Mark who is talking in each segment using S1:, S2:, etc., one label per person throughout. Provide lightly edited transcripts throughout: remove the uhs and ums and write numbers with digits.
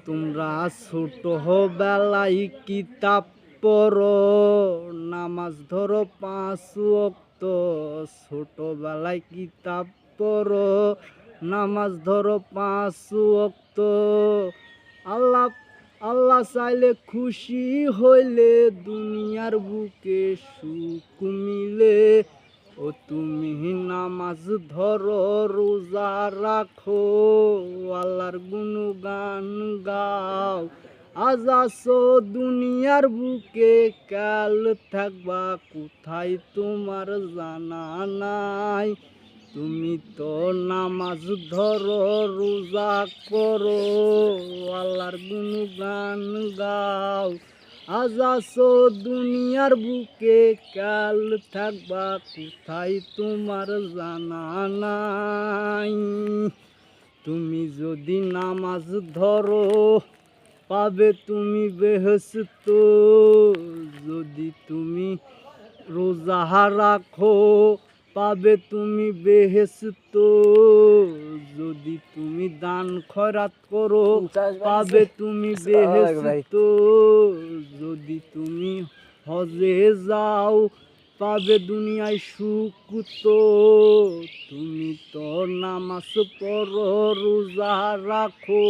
S1: তোমরা ছোট বেলায় কিতাব পড়ো, নামাজ ধরো 5 ওয়াক্ত। ছোটবেলায় কিতাব পড়ো, নামাজ ধরো 5 ওয়াক্ত। আল্লাহ আল্লাহ চাইলে খুশি হইলে দুনিয়ার বুকে সুখ মিলে। ও তুমি নামাজ ধরো, রোজা রাখো, আল্লাহর গুণগান গাও। আজ আছো দুনিয়ার বুকে, কাল থাকবা কোথায় তোমার জানা নাই। তুমি তো নামাজ ধরো, রোজা করো, আল্লাহর গুণগান গাও। আজ আছো দুনিয়ার বুকে, কাল থাকবা কোথায় তোমার জানা নাই। তুমি যদি নামাজ ধরো, পাবে তুমি বেহেশত। যদি তুমি রোজা রাখো, পাবে তুমি বেহেশত। যদি তুমি দান খয়রাত করো, পাবে তুমি বেহেশত। যদি তুমি হজে যাও, পাবে দুনিয়ায় সুখ। তো তুমি তো নামাজ পড়ো, রোজা রাখো,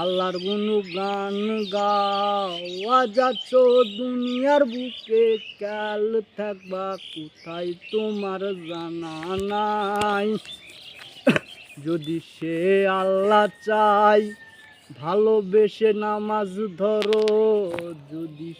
S1: আল্লাহর গুণগান গাও। আজ আছো দুনিয়ার বুকে, কাল থাকবা কোথায় তোমার জানা নাই। যদি সে আল্লাহ চাই, ভালোবেসে নামাজ ধরো। যদি